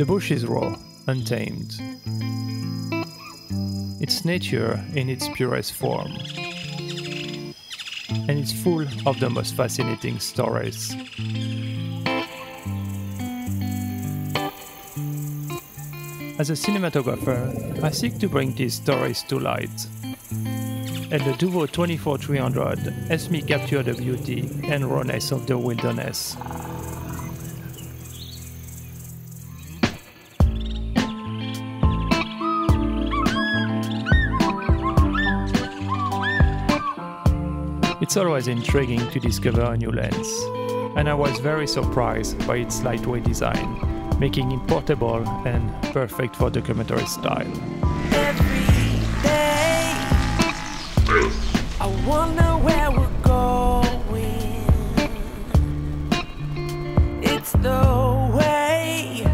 The bush is raw, untamed. It's nature in its purest form. And it's full of the most fascinating stories. As a cinematographer, I seek to bring these stories to light. And the Duvo 24-300 helps me capture the beauty and rawness of the wilderness. It's always intriguing to discover a new lens, and I was very surprised by its lightweight design, making it portable and perfect for documentary style. Every day, I wonder where we're going. It's the way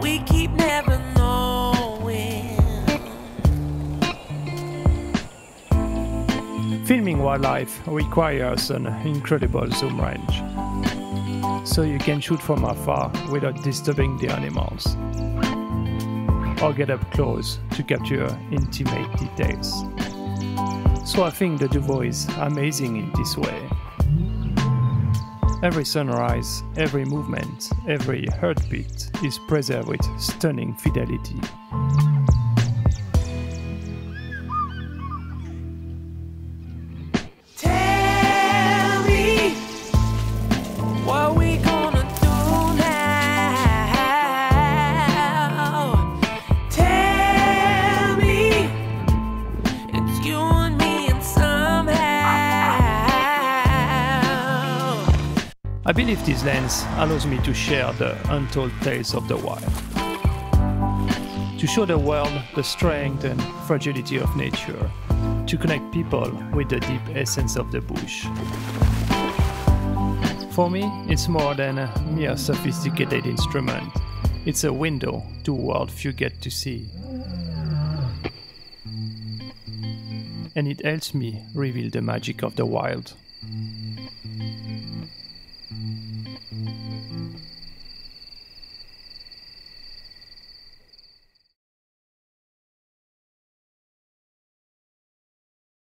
we keep never knowing. Filming wildlife requires an incredible zoom range, so you can shoot from afar without disturbing the animals, or get up close to capture intimate details. So I think the Duvo is amazing in this way. Every sunrise, every movement, every heartbeat is preserved with stunning fidelity. I believe this lens allows me to share the untold tales of the wild, to show the world the strength and fragility of nature, to connect people with the deep essence of the bush. For me, it's more than a mere sophisticated instrument. It's a window to a world few get to see. And it helps me reveal the magic of the wild.